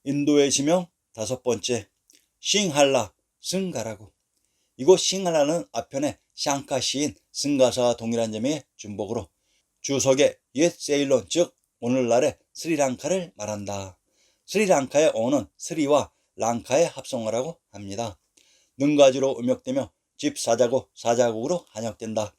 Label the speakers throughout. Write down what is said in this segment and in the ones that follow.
Speaker 1: 인도의 지명 5번째, 싱할라, 승가라고. 이곳 싱할라는 아편의 샹카 시인 승가사와 동일한 점의 중복으로 주석의 옛 세일론, 즉 오늘날의 스리랑카를 말한다. 스리랑카의 어는 스리와 랑카의 합성어라고 합니다. 능가지로 음역되며 집사자국, 사자국으로 한역된다.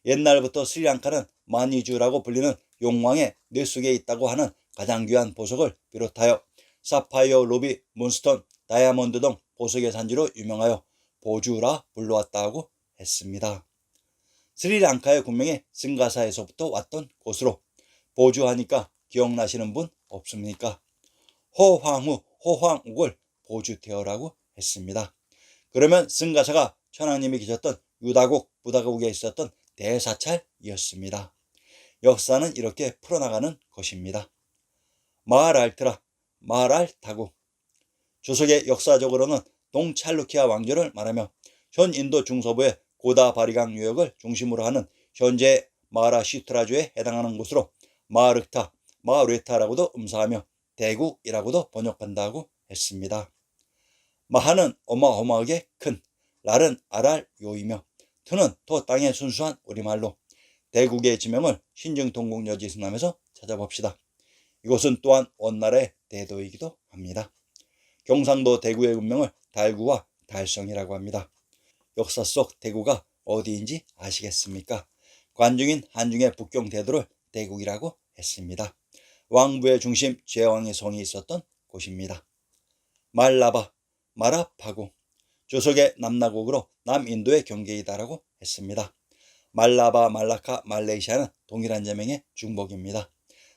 Speaker 1: 옛날부터 스리랑카는 마니주라고 불리는 용왕의 뇌 속에 있다고 하는 가장 귀한 보석을 비롯하여 사파이어, 루비, 문스톤, 다이아몬드 등 보석의 산지로 유명하여 보주라 불러왔다고 했습니다. 스리랑카의 군명이 승가사에서부터 왔던 곳으로 보주하니까 기억나시는 분 없습니까? 호황후, 호황욱을 보주태어라고 했습니다. 그러면 승가사가 천황님이 계셨던 유다국, 부다국에 있었던 대사찰이었습니다. 역사는 이렇게 풀어나가는 것입니다. 마할알트라, 마할알타국. 주석의 역사적으로는 동찰루키아 왕조를 말하며 현 인도 중서부의 고다바리강 유역을 중심으로 하는 현재 마하라시트라주에 해당하는 곳으로 마하르타, 마하레타라고도 음사하며 대국이라고도 번역한다고 했습니다. 마하는 어마어마하게 큰, 랄은 아랄 요이며 트는 또 땅의 순수한 우리말로 대국의 지명을 신증동국여지승남에서 찾아봅시다. 이곳은 또한 원나라의 대도이기도 합니다. 경상도 대구의 군명을 달구와 달성이라고 합니다. 역사 속 대구가 어디인지 아시겠습니까? 관중인 한중의 북경 대도를 대국이라고 했습니다. 왕부의 중심 제왕의 성이 있었던 곳입니다. 말라바, 마라파국. 주석의 남나국으로 남인도의 경계이다라고 했습니다. 말라바, 말라카, 말레이시아는 동일한 제명의 중복입니다.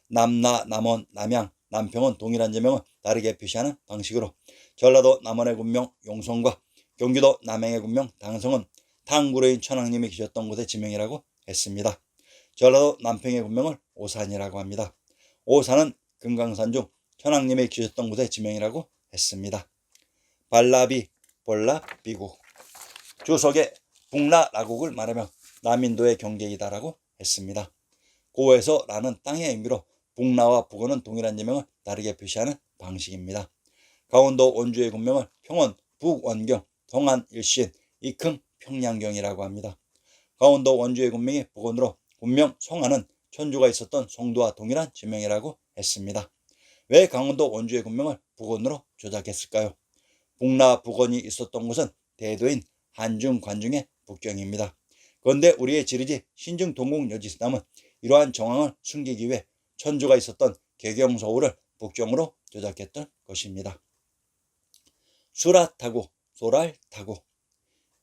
Speaker 1: 남나, 남원, 남양, 남평은 동일한 제명을 다르게 표시하는 방식으로 전라도 남원의 군명 용성과 경기도 남양의 군명 당성은 탕구로인 천황님이 계셨던 곳의 지명이라고 했습니다. 전라도 남평의 군명을 오산이라고 합니다. 오산은 금강산 중 천황님이 계셨던 곳의 지명이라고 했습니다. 발라비, 볼라비국. 주석의 북라라국을 말하며 남인도의 경계이다라고 했습니다. 고에서 라는 땅의 의미로 북라와 북어는 동일한 제명을 다르게 표시하는 방식입니다. 강원도 원주의 군명을 평원, 북원경, 동안일신, 이큰, 평양경이라고 합니다. 강원도 원주의 군명이 북원으로 군명 송하는 천주가 있었던 송도와 동일한 지명이라고 했습니다. 왜 강원도 원주의 군명을 북원으로 조작했을까요? 북라 북원이 있었던 곳은 대도인 한중 관중의 북경입니다. 그런데 우리의 지리지 신증동국여지승남은 이러한 정황을 숨기기 위해 천주가 있었던 개경서울을 북경으로 조작했던 것입니다. 수랏하고 소랄타고.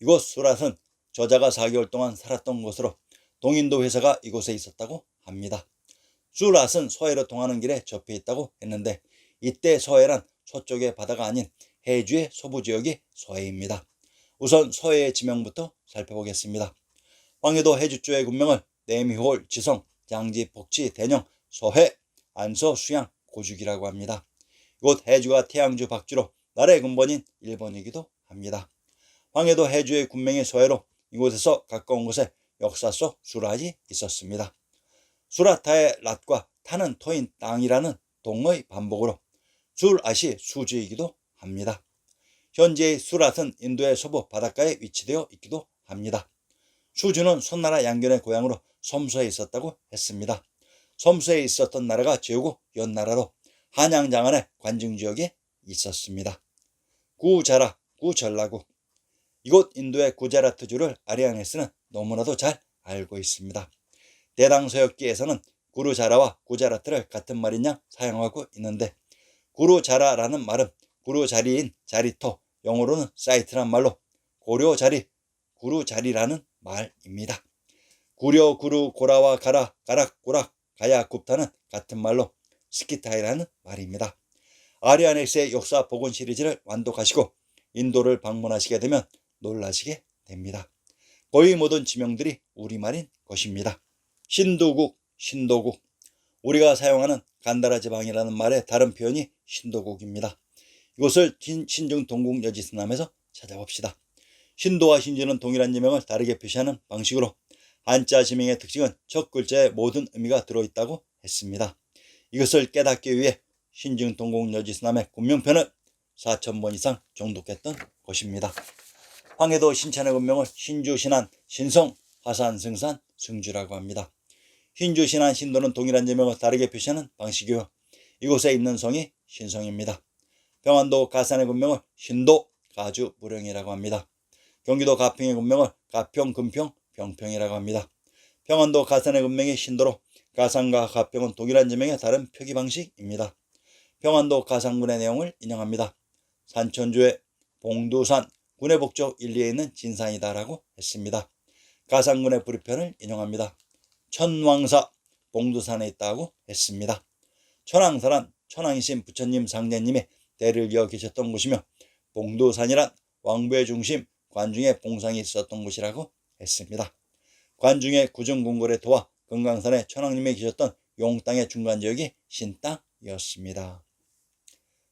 Speaker 1: 이곳 수랏은 저자가 4개월 동안 살았던 곳으로 동인도 회사가 이곳에 있었다고 합니다. 수랏은 서해로 통하는 길에 접해 있다고 했는데 이때 서해란 서쪽의 바다가 아닌 해주의 서부 지역이 서해입니다. 우선 서해의 지명부터 살펴보겠습니다. 황해도 해주주의 군명을 내미홀, 지성, 장지, 복지, 대령, 서해, 안서, 수양, 고죽이라고 합니다. 이곳 해주가 태양주, 박주로 나라의 근본인 일본이기도 합니다. 황해도 해주의 군명이 서해로 이곳에서 가까운 곳에 역사 속 수랏이 있었습니다. 수라타의 랏과 타는 토인 땅이라는 동의 반복으로 술앗이 수주이기도 합니다. 현재의 수랏은 인도의 서부 바닷가에 위치되어 있기도 합니다. 수주는 손나라 양견의 고향으로 섬서에 있었다고 했습니다. 섬서에 있었던 나라가 제후국 연나라로 한양장안의 관증지역에 있었습니다. 구자라, 구전라국. 이곳 인도의 구자라트주를 아리아네스는 너무나도 잘 알고 있습니다. 대당서역기에서는 구루자라와 구자라트를 같은 말인 양 사용하고 있는데 구루자라라는 말은 구루자리인 자리터, 영어로는 사이트란 말로 고려자리, 구루자리라는 말입니다. 구려, 구루, 고라와 가라, 가락, 고락, 가야, 굽타는 같은 말로 스키타이라는 말입니다. 아리아네스의 역사 복원 시리즈를 완독하시고 인도를 방문하시게 되면 놀라시게 됩니다. 거의 모든 지명들이 우리말인 것입니다. 신도국, 신도국. 우리가 사용하는 간다라 지방이라는 말의 다른 표현이 신도국입니다. 이것을 신증동국여지승남에서 찾아봅시다. 신도와 신주는 동일한 지명을 다르게 표시하는 방식으로 한자 지명의 특징은 첫 글자에 모든 의미가 들어있다고 했습니다. 이것을 깨닫기 위해 신증동공여지스남의 군명편을 4,000번 이상 정독했던 것입니다. 황해도 신천의 군명을 신주, 신안, 신성, 화산, 승산, 승주라고 합니다. 신주, 신안, 신도는 동일한 제명을 다르게 표시하는 방식이요. 이곳에 있는 성이 신성입니다. 평안도 가산의 군명을 신도, 가주, 무령이라고 합니다. 경기도 가평의 군명을 가평, 금평, 병평이라고 합니다. 평안도 가산의 군명이 신도로 가산과 가평은 동일한 제명의 다른 표기 방식입니다. 평안도 가산군의 내용을 인용합니다. 산천주의 봉두산 군의 북쪽 1, 2에 있는 진산이다라고 했습니다. 가산군의 부리편을 인용합니다. 천왕사 봉두산에 있다고 했습니다. 천왕사란 천왕이신 부처님 상제님이 대를 이어 계셨던 곳이며 봉두산이란 왕부의 중심 관중의 봉상이 있었던 곳이라고 했습니다. 관중의 구중궁궐의 도와 금강산에 천왕님이 계셨던 용땅의 중간지역이 신땅이었습니다.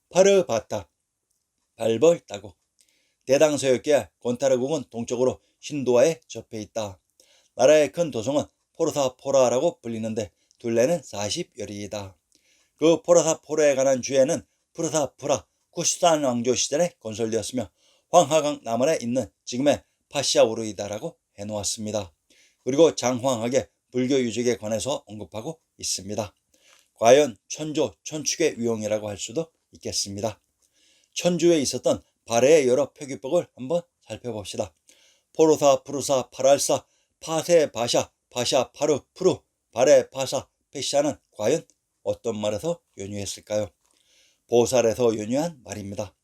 Speaker 1: 파르바타 발벌 따고 대당서였기에 곤타르궁은 동쪽으로 신도와에 접해 있다. 나라의 큰 도성은 포르사포라라고 불리는데 둘레는 40여리이다. 그 포르사포라에 관한 주에는 푸르사푸라 쿠시산 왕조 시절에 건설되었으며 황하강 남한에 있는 지금의 파시아우르이다라고 해놓았습니다. 그리고 장황하게 불교 유적에 관해서 언급하고 있습니다. 과연 천조, 천축의 위용이라고 할 수도 있겠습니다. 천주에 있었던 발해의 여러 표기법을 한번 살펴봅시다. 포르사, 푸르사, 파랄사, 파세, 바샤, 바샤, 파르, 푸르, 발해, 파사, 페시아는 과연 어떤 말에서 연유했을까요? 보살에서 연유한 말입니다.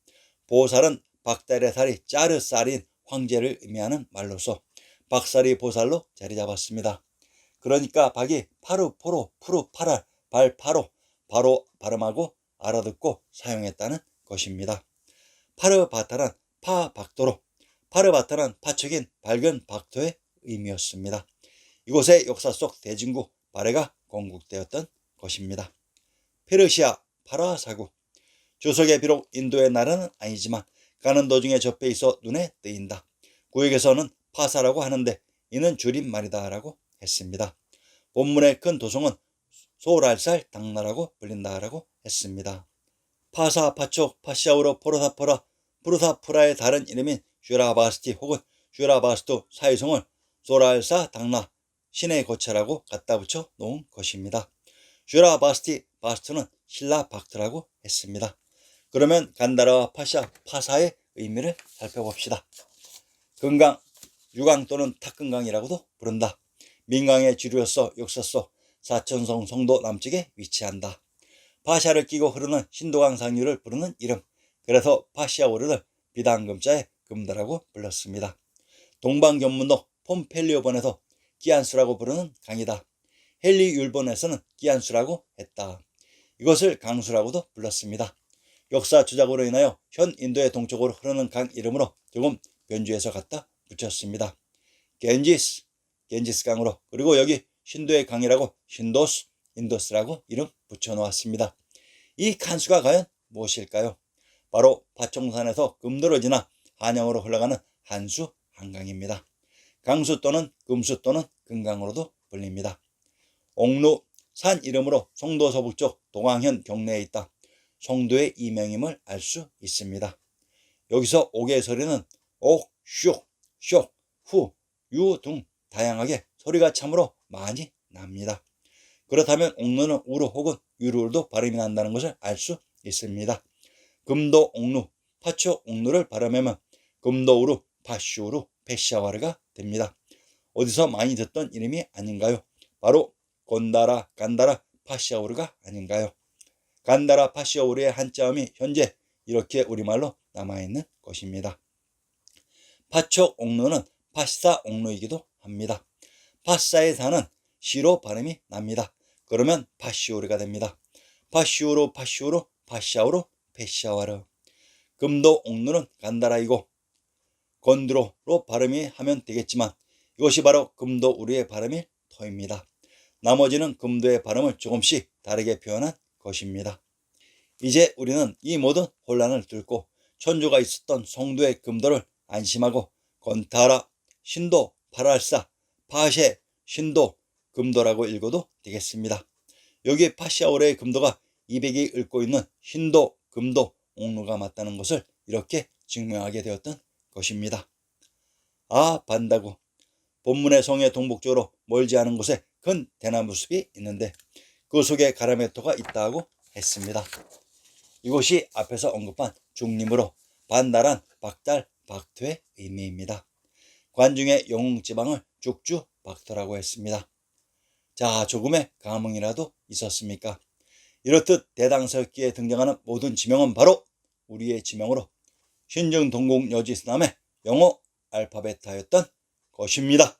Speaker 1: 보살은 박달의 살이 짜르살인 황제를 의미하는 말로서 박살이 보살로 자리 잡았습니다. 그러니까 박이 파르, 포로, 푸르, 파랄, 발, 파로, 바로 발음하고 알아듣고 사용했다는 것입니다. 파르바타란 파박도로, 파르바타란 파축인 밝은 박토의 의미였습니다. 이곳의 역사 속 대진국 발해가 건국되었던 것입니다. 페르시아 파라사구, 주석에 비록 인도의 나라는 아니지만 가는 도중에 접해 있어 눈에 띄인다. 구역에서는 파사라고 하는데 이는 줄임말이다 라고 했습니다. 본문의 큰 도성은 소랄살 당나라고 불린다라고 했습니다. 파사, 파촉, 파시아우로, 포르사포라, 푸르사푸라의 다른 이름인 슈라바스티 혹은 슈라바스투 사이성을 소랄사 당나, 신의 거처라고 갖다 붙여 놓은 것입니다. 슈라바스티 바스투는 신라 박트라고 했습니다. 그러면 간다라와 파샤, 파사의 의미를 살펴봅시다. 금강, 유강 또는 탁금강이라고도 부른다. 민강의 주류로서 역사서 사천성 성도 남측에 위치한다. 파샤를 끼고 흐르는 신도강 상류를 부르는 이름, 그래서 파시아우르를 비단금자의 금다라고 불렀습니다. 동방견문도 폼펠리오본에서 기안수라고 부르는 강이다. 헬리율본에서는 기안수라고 했다. 이것을 강수라고도 불렀습니다. 역사 조작으로 인하여 현 인도의 동쪽으로 흐르는 강 이름으로 조금 변주해서 갖다 붙였습니다. 겐지스 강으로, 그리고 여기 신도의 강이라고 신도스, 인도스라고 이름 붙여놓았습니다. 이 간수가 과연 무엇일까요? 바로 파총산에서 금도를 지나 한양으로 흘러가는 한수 한강입니다. 강수 또는 금수 또는 금강으로도 불립니다. 옥루, 산 이름으로 송도 서북쪽 동황현 경내에 있다. 송도의 이명임을 알 수 있습니다. 여기서 옥의 소리는 옥, 슉, 슉, 후, 유 등 다양하게 소리가 참으로 많이 납니다. 그렇다면 옥루는 우루 혹은 유루도 발음이 난다는 것을 알 수 있습니다. 금도 옥루, 파초 옥루를 발음하면 금도우루, 파슈우루, 페샤와르가 됩니다. 어디서 많이 듣던 이름이 아닌가요? 바로 곤다라, 간다라, 파시아우르가 아닌가요? 간다라, 파시아우르의 한자음이 현재 이렇게 우리말로 남아있는 것입니다. 파촉 옥루는 파시사 옥루이기도 합니다. 파사의 사는 시로 발음이 납니다. 그러면 파시우르가 됩니다. 파시우루, 파시우루, 파시아우루, 페시아와르. 금도 옥루는 간다라이고 건드로로 발음이 하면 되겠지만 이것이 바로 금도 우르의 발음일 터입니다. 나머지는 금도의 발음을 조금씩 다르게 표현한 것입니다. 이제 우리는 이 모든 혼란을 뚫고 천주가 있었던 송도의 금도를 안심하고 건타라, 신도, 파랄사, 파셰, 신도, 금도라고 읽어도 되겠습니다. 여기 파시아우르의 금도가 200이 읊고 있는 신도, 금도, 옥루가 맞다는 것을 이렇게 증명하게 되었던 것입니다. 아, 반다구. 본문의 성의 동북쪽으로 멀지 않은 곳에 큰 대나무 숲이 있는데 그 속에 가라메토가 있다고 했습니다. 이곳이 앞에서 언급한 중림으로 반달한 박달, 박토의 의미입니다. 관중의 영웅지방을 죽주 박토라고 했습니다. 자, 조금의 감흥이라도 있었습니까? 이렇듯 대당서기에 등장하는 모든 지명은 바로 우리의 지명으로 신정동국 여지스남의 영어 알파벳하였던 것입니다.